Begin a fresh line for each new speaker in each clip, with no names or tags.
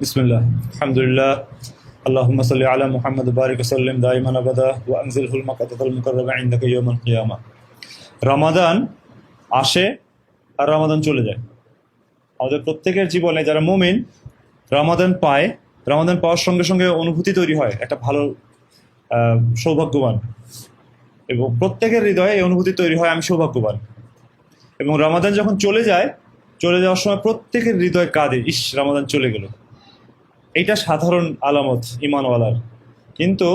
বিসমিল্লাহ, আলহামদুলিল্লাহ, আল্লাহুম্মা সাল্লি আলা মুহাম্মদ বারিক ওয়া সাল্লিম দাইমান আবাদা ওয়া আনজিলহুল মাকাতাল মুকাররামা ইনদাকা ইয়াউমাল কিয়ামা। রমাদান আসে আর রমাদান চলে যায়। আমাদের প্রত্যেকের জীবনে যারা মুমিন রমাদান পায়, রমাদান পাওয়ার সঙ্গে সঙ্গে অনুভূতি তৈরি হয় একটা ভালো সৌভাগ্যবান, এবং প্রত্যেকের হৃদয়ে এই অনুভূতি তৈরি হয় আমি সৌভাগ্যবান। এবং রমাদান যখন চলে যায়, চলে যাওয়ার সময় প্রত্যেকের হৃদয় কাঁদে, ইস রমাদান চলে গেল। এইটা সাধারণ আলামত ইমানওয়ালার। কিন্তু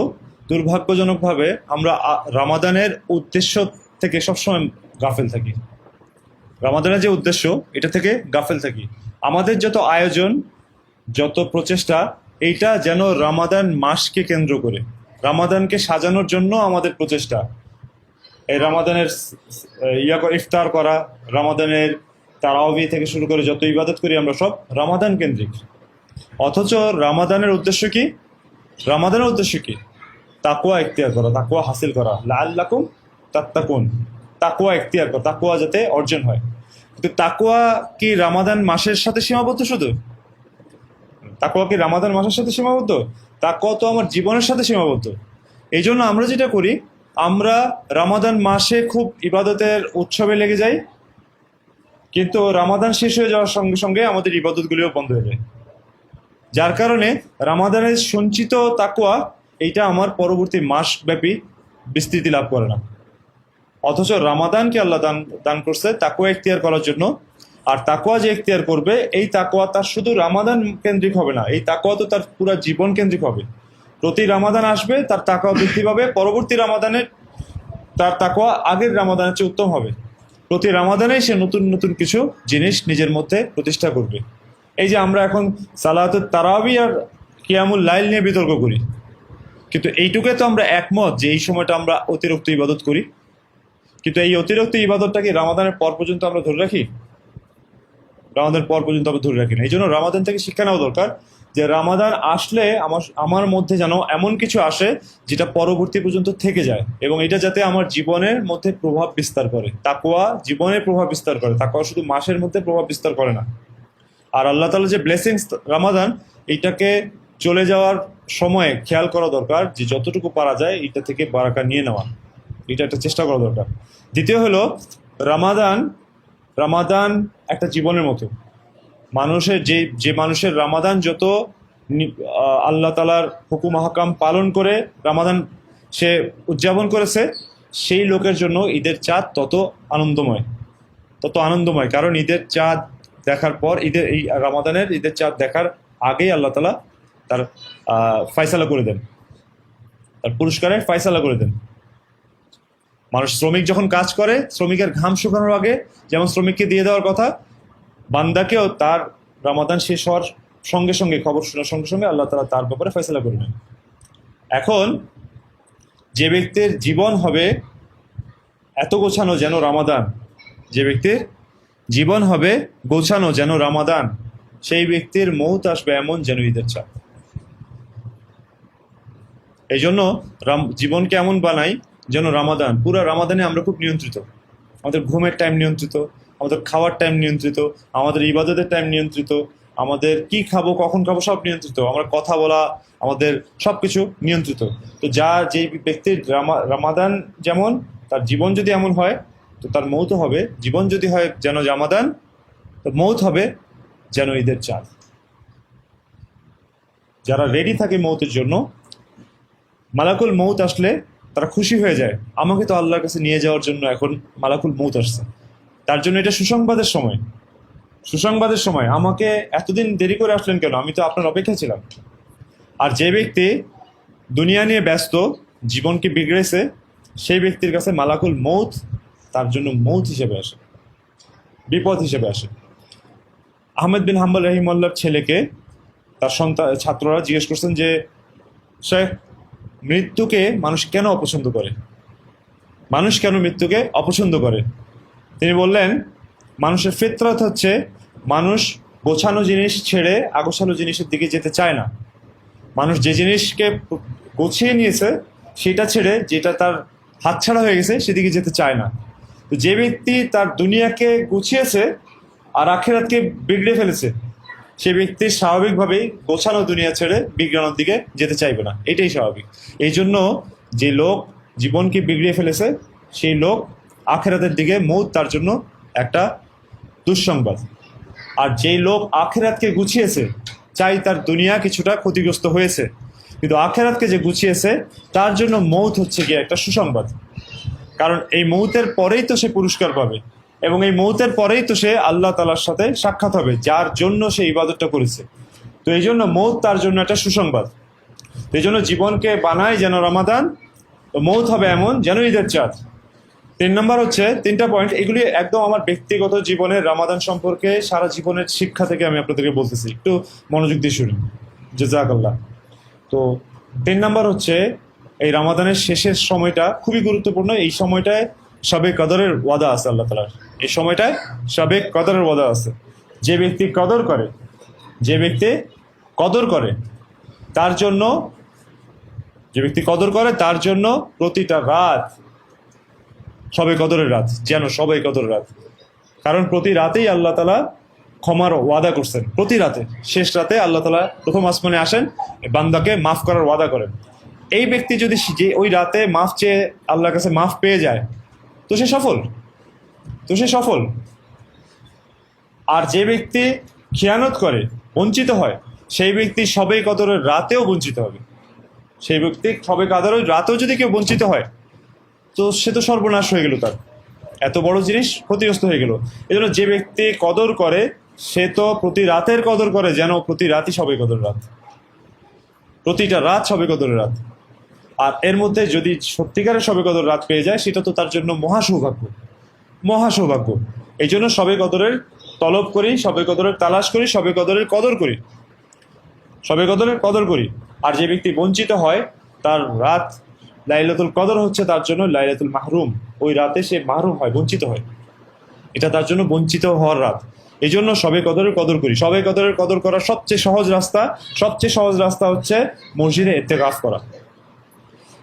দুর্ভাগ্যজনকভাবে আমরা রমাদানের উদ্দেশ্য থেকে সবসময় গাফেল থাকি। রমাদানের যে উদ্দেশ্য এটা থেকে গাফেল থাকি। আমাদের যত আয়োজন, যত প্রচেষ্টা, এইটা যেন রমাদান মাসকে কেন্দ্র করে, রমাদানকে সাজানোর জন্য আমাদের প্রচেষ্টা। এই রমাদানের ইফতার করা, রমাদানের তারাওয়াবি থেকে শুরু করে যত ইবাদত করি আমরা সব রমাদান কেন্দ্রিক। অথচ রমাদানের উদ্দেশ্য কি? রমাদানের উদ্দেশ্য কি? তাকওয়া ইখতিয়ার করা, তাকওয়া হাসিল করা, লাআল্লাকুম তাত্তাকুন। তাকওয়া ইখতিয়ার করা, তাকওয়া যাতে অর্জন হয়। কিন্তু তাকওয়া কি রমাদান মাসের সাথে সীমাবদ্ধ? শুধু তাকওয়া কি রমাদান মাসের সাথে সীমাবদ্ধ? তাকওয়া তো আমার জীবনের সাথে সীমাবদ্ধ। এই জন্য আমরা যেটা করি, আমরা রমাদান মাসে খুব ইবাদতের উৎসবে লেগে যাই, কিন্তু রমাদান শেষ হয়ে যাওয়ার সঙ্গে সঙ্গে আমাদের ইবাদতগুলিও বন্ধ হয়ে যায়। যার কারণে রমাদানের সঞ্চিত তাকওয়া এইটা আমার পরবর্তী মাসব্যাপী বিস্তৃতি লাভ করে না। অথচ রমাদানকে আল্লাহ দান দান করছে তাকওয়া ইখতিয়ার করার জন্য। আর তাকওয়া যে ইখতিয়ার করবে, এই তাকওয়া তার শুধু রমাদান কেন্দ্রিক হবে না, এই তাকওয়া তো তার পুরো জীবন কেন্দ্রিক হবে। প্রতি রমাদান আসবে, তার তাকওয়া বৃদ্ধি পাবে, পরবর্তী রমাদানের তার তাকওয়া আগের রমাদানের চেয়ে উত্তম হবে। প্রতি রমাদানে সে নতুন নতুন কিছু জিনিস নিজের মধ্যে প্রতিষ্ঠা করবে। এই যে আমরা এখন সালাতুত তারাবি আর কিয়ামুল লাইল নিয়ে বিতর্ক করি, কিন্তু এইটুকুতে তো আমরা একমত যে এই সময়টা আমরা অতিরিক্ত ইবাদত করি। কিন্তু এই অতিরিক্ত ইবাদতটা কি রমাদানের পর পর্যন্ত আমরা ধরে রাখি? রমাদান পর পর্যন্ত আমরা ধরে রাখি না। এই জন্য রমাদান থেকে শিক্ষা নেওয়া দরকার যে রমাদান আসলে আমার মধ্যে যেন এমন কিছু আসে যেটা পরবর্তী পর্যন্ত থেকে যায়, এবং এটা যাতে আমার জীবনের মধ্যে প্রভাব বিস্তার করে। তাকওয়া জীবনের প্রভাব বিস্তার করে, তাকওয়া শুধু মাসের মধ্যে প্রভাব বিস্তার করে না। আর আল্লাহ তাআলা যে ব্লেসিংস রমাদান, এইটাকে চলে যাওয়ার সময়ে খেয়াল করা দরকার যে যতটুকু পারা যায় এটা থেকে বারাকা নিয়ে নেওয়া, এটা একটা চেষ্টা করা দরকার। দ্বিতীয় হলো রমাদান, রমাদান একটা জীবনের মতো। মানুষের যে মানুষের রমাদান যত আল্লাহ তাআলার হুকুম আহকাম পালন করে রমাদান সে উদযাপন করেছে, সেই লোকের জন্য ঈদের চাঁদ তত আনন্দময়, তত আনন্দময়। কারণ ঈদের চাঁদ দেখার পর, এই রমাদানের ঈদের চাঁদ দেখার আগেই আল্লাহ তাআলা তার ফয়সালা করে দেন, তার পুরস্কারের ফয়সালা করে দেন। মানুষ, শ্রমিক যখন কাজ করে, শ্রমিকের ঘাম শুকানোর আগে যেমন শ্রমিককে দিয়ে দেওয়ার কথা, বান্দাকেও তার রমাদান শেষ হওয়ার সঙ্গে সঙ্গে, খবর শোনার সঙ্গে সঙ্গে আল্লাহ তাআলা তার ব্যাপারে ফয়সালা করে নেন। এখন যে ব্যক্তির জীবন হবে এত গোছানো যেন রমাদান, যে ব্যক্তির জীবন হবে গোছানো যেন রমাদান, সেই ব্যক্তির মৌত আসবে এমন যেন ঈদের চাঁদ। এই জন্য জীবনকে এমন বানাই যেন রমাদান, পুরো রমাদানে আমরা খুব নিয়ন্ত্রিত। আমাদের ঘুমের টাইম নিয়ন্ত্রিত, আমাদের খাওয়ার টাইম নিয়ন্ত্রিত, আমাদের ইবাদতের টাইম নিয়ন্ত্রিত, আমাদের কি খাবো কখন খাবো সব নিয়ন্ত্রিত, আমরা কথা বলা, আমাদের সব কিছু নিয়ন্ত্রিত। তো যেই ব্যক্তির রমাদান যেমন, তার জীবন যদি এমন হয় তো তার মৌত হবে, জীবন যদি হয় যেন রমাদান, তো মৌত হবে যেন ঈদের চাঁদ। যারা রেডি থাকে মৌতের জন্য, মালাকুল মৌত আসলে তারা খুশি হয়ে যায়, আমাকে তো আল্লাহর কাছে নিয়ে যাওয়ার জন্য এখন মালাকুল মৌত আসছে। তার জন্য এটা সুসংবাদের সময়, সুসংবাদের সময়। আমাকে এতদিন দেরি করে আসলেন কেন? আমি তো আপনার অপেক্ষা ছিলাম। আর যে ব্যক্তি দুনিয়া নিয়ে ব্যস্ত, জীবনকে বিগড়েছে, সেই ব্যক্তির কাছে মালাকুল মৌত তার জন্য মৌত হিসেবে আসে, বিপদ হিসেবে আসে। আহমেদ বিন হাম্বল রহিমাহুল্লাহর ছেলেকে তার ছাত্ররা জিজ্ঞেস করছেন যে, শেখ, মৃত্যুকে মানুষ কেন অপছন্দ করে? মানুষ কেন মৃত্যুকে অপছন্দ করে? তিনি বললেন, মানুষের ফিতরত হচ্ছে মানুষ গোছানো জিনিস ছেড়ে আগোছালো জিনিসের দিকে যেতে চায় না। মানুষ যে জিনিসকে গোছিয়ে নিয়েছে সেটা ছেড়ে যেটা তার হাতছাড়া হয়ে গেছে সেদিকে যেতে চায় না। তো যে ব্যক্তি তার দুনিয়াকে গুছিয়েছে আর আখিরাতকে বিগড়ে ফেলেছে, সে ব্যক্তি স্বাভাবিকভাবেই গোছানো দুনিয়া ছেড়ে বিজ্ঞানের দিকে যেতে চাইবে না, এটাই স্বাভাবিক। এই জন্য যে লোক জীবনকে বিগড়িয়ে ফেলেছে সেই লোক আখেরাতের দিকে মৌত তার জন্য একটা দুঃসংবাদ। আর যেই লোক আখেরাতকে গুছিয়েছে, চাই তার দুনিয়া কিছুটা ক্ষতিগ্রস্ত হয়েছে, কিন্তু আখেরাতকে যে গুছিয়েছে তার জন্য মৌত হচ্ছে গিয়ে একটা সুসংবাদ। কারণ এই মৌতের পরেই তো সে পুরস্কার পাবে, এবং এই মৌতের পরেই তো সে আল্লাহ তাআলার সাথে সাক্ষাৎ হবে, যার জন্য সে ইবাদতটা করেছে। তো এই জন্য মৌত তার জন্য একটা সুসংবাদ। তো এই জন্য জীবনকে বানায় যেন রমাদান, তো মৌত হবে এমন যেন ঈদের চাঁদ। 3 নম্বর হচ্ছে 3টা পয়েন্ট, এগুলি একদম আমার ব্যক্তিগত জীবনের রমাদান সম্পর্কে সারা জীবনের শিক্ষা থেকে আমি আপনাদেরকে বলতেছি, একটু মনোযোগ দিয়ে শুনুন, জাযাকাল্লাহ। তো 3 নম্বর হচ্ছে এই রমাদানের শেষের সময়টা খুবই গুরুত্বপূর্ণ। এই সময়টায় শবে কদরের ওয়াদা আছে আল্লাহ তাআলার, এই সময়টায় শবে কদরের ওয়াদা আছে। যে ব্যক্তি কদর করে, যে ব্যক্তি কদর করে তার জন্য, যে ব্যক্তি কদর করে তার জন্য প্রতিটা রাত শবে কদরের রাত, যেন শবে কদরের রাত। কারণ প্রতি রাতেই আল্লাহ তাআলা ক্ষমার ওয়াদা করছেন, প্রতি রাতে। শেষ রাতে আল্লাহ তাআলা প্রথম আসমানে আসেন, বান্দাকে মাফ করার ওয়াদা করেন। এই ব্যক্তি যদি যে ওই রাতে মাফ চেয়ে আল্লাহর কাছে মাফ পেয়ে যায় তো সে সফল, তো সে সফল। আর যে ব্যক্তি খিয়ানত করে, বঞ্চিত হয়, সেই ব্যক্তি শবে কদরের রাতেও বঞ্চিত হবে। সেই ব্যক্তি শবে কদরের রাতেও যদি কেউ বঞ্চিত হয় তো সে তো সর্বনাশ হয়ে গেল, তার এত বড় জিনিস ক্ষতিগ্রস্ত হয়ে গেল। এই জন্য যে ব্যক্তি কদর করে সে তো প্রতি রাতের কদর করে, যেন প্রতি রাতই শবে কদর রাত, প্রতিটা রাত শবে কদরের রাত। আর এর মধ্যে যদি সত্যিকারের শবে কদর রাত পেয়ে যায় সেটা তো তার জন্য মহা সৌভাগ্য, মহা সৌভাগ্য। এই জন্য শবে কদরের তলব করি, শবে কদরের তালাশ করি, শবে কদরের কদর করি, শবে কদরের কদর করি। আর যে ব্যক্তি বঞ্চিত হয় তার রাত লাইলাতুল কদর হচ্ছে তার জন্য লাইলাতুল মাহরুম, ওই রাতে সে মাহরুম হয়, বঞ্চিত হয়, এটা তার জন্য বঞ্চিত হওয়ার রাত। এই জন্য শবে কদরের কদর করি। শবে কদরের কদর করার সবচেয়ে সহজ রাস্তা, সবচেয়ে সহজ রাস্তা হচ্ছে মসজিদে ইতিকাফ করা।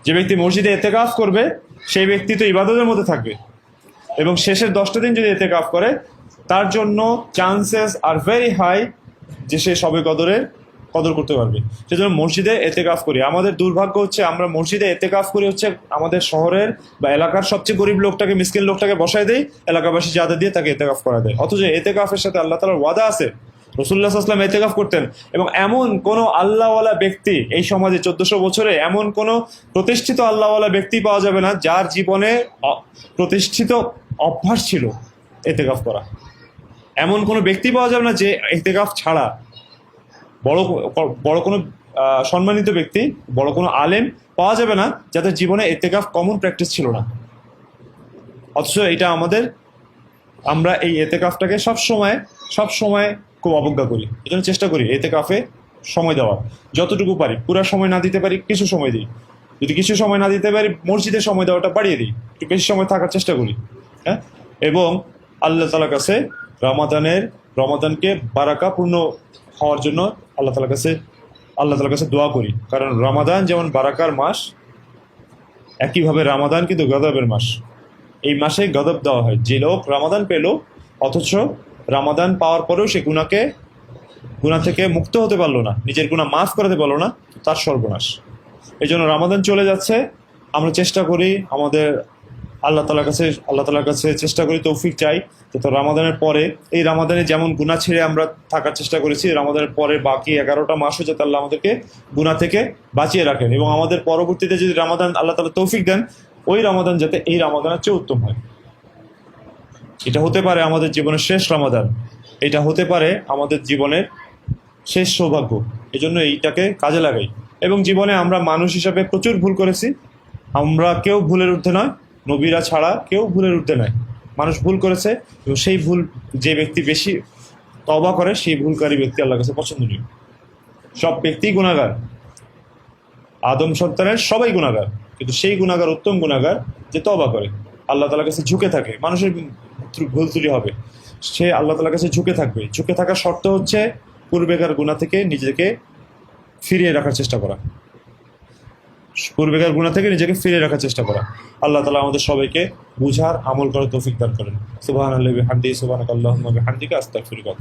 যে ব্যক্তি মসজিদে ইতিকাফ করবে সেই ব্যক্তি তো ইবাদতের মধ্যে থাকবে, এবং শেষের 10টা দিন যদি ইতিকাফ করে তার জন্য চান্সেস আর ভেরি হাই যে সে শবে কদরের কদর করতে পারবে। সেজন্য মসজিদে ইতিকাফ করি। আমাদের দুর্ভাগ্য হচ্ছে আমরা মসজিদে ইতিকাফ করি হচ্ছে আমাদের শহরের বা এলাকার সবচেয়ে গরিব লোকটাকে, মিসকিন লোকটাকে বসায় দেয়, এলাকাবাসী চাঁদা দিয়ে তাকে ইতিকাফ করা দেয়। অথচ ইতিকাফের সাথে আল্লাহ তাআলার ওয়াদা আছে। রাসূলুল্লাহ সাল্লাল্লাহু আলাইহি ওয়াসাল্লাম ইতিকাফ করতেন, এবং এমন কোনো আল্লাহওয়ালা ব্যক্তি এই সমাজে 1400 বছরে এমন কোনো প্রতিষ্ঠিত আল্লাহওয়ালা ব্যক্তি পাওয়া যাবে না যার জীবনে প্রতিষ্ঠিত অভ্যাস ছিল ইতিকাফ করা। এমন কোনো ব্যক্তি পাওয়া যাবে না যে ইতিকাফ ছাড়া, বড় বড় কোনো সম্মানিত ব্যক্তি, বড় কোনো আলেম পাওয়া যাবে না যাদের জীবনে ইতিকাফ কমন প্র্যাকটিস ছিল না। অথচ এটা আমাদের, আমরা এই ইতিকাফটাকে সবসময় খুব অবজ্ঞা করি। এই জন্য চেষ্টা করি ইতিকাফে সময় দেওয়ার, যতটুকু পারি। পুরো সময় না দিতে পারি, কিছু সময় দিই। যদি কিছু সময় না দিতে পারি মসজিদে সময় দেওয়াটা বাড়িয়ে দিই, একটু বেশি সময় থাকার চেষ্টা করি। হ্যাঁ, এবং আল্লাহ তাআলার কাছে রমাদানকে বারাকাপূর্ণ হওয়ার জন্য আল্লাহ তাআলার কাছে দোয়া করি। কারণ রমাদান যেমন বারাকার মাস, একইভাবে রমাদান কিন্তু গজবের মাস। এই মাসে গজব দেওয়া হয়। যে লোক রমাদান পেল অথচ রমাদান পাওয়ার পরেও সে গুনাহ থেকে মুক্ত হতে পারলো না, নিজের গুনাহ মাফ করাতে পারলো না, তার সর্বনাশ। এই জন্য রমাদান চলে যাচ্ছে, আমরা চেষ্টা করি আমাদের আল্লাহ তাআলার কাছে চেষ্টা করি, তৌফিক চাই যাতে রমাদানের পরে, এই রমাদানে যেমন গুনাহ ছেড়ে আমরা থাকার চেষ্টা করেছি, রমাদানের পরে বাকি 11টা মাসও যাতে আল্লাহ আমাদেরকে গুনাহ থেকে বাঁচিয়ে রাখেন, এবং আমাদের পরবর্তীতে যদি রমাদান আল্লাহ তাআলা তৌফিক দেন, ওই রমাদান যাতে এই রমাদানের চেয়ে উত্তম হয়। এটা হতে পারে আমাদের জীবনের শেষ রমাদান, এটা হতে পারে আমাদের জীবনের শেষ সৌভাগ্য। এই জন্য এইটাকে কাজে লাগাই। এবং জীবনে আমরা মানুষ হিসাবে প্রচুর ভুল করেছি, আমরা কেউ ভুলের ঊর্ধ্বে নয়, নবীরা ছাড়া কেউ ভুলের ঊর্ধ্বে নয়। মানুষ ভুল করেছে, এবং সেই ভুল যে ব্যক্তি বেশি তওবা করে সেই ভুলকারী ব্যক্তি আল্লাহর কাছে পছন্দনীয়। সব ব্যক্তি গুনাহগার, আদম সন্তানের সবাই গুনাহগার, কিন্তু সেই গুনাহগার উত্তম গুনাহগার যে তওবা করে, আল্লাহ তাআলার কাছে ঝুঁকে থাকে। মানুষের ভুল ত্রুটি হবে, সে আল্লাহ তাআলার কাছে ঝুঁকে থাকবে। ঝুঁকে থাকার শর্ত হচ্ছে পূর্বেকার গুনাহ থেকে নিজেকে ফিরিয়ে রাখার চেষ্টা করা, পূর্বেকার গুনাহ থেকে নিজেকে ফিরিয়ে রাখার চেষ্টা করা। আল্লাহ তাআলা আমাদের সবাইকে বুঝার, আমল করার তৌফিক দান করেন। সুবহানাল্লাহি ওয়া বিহামদিহি, সুবহানাকাল্লাহুম্মা ওয়া বিহামদিকা, আস্তাগফিরুকা।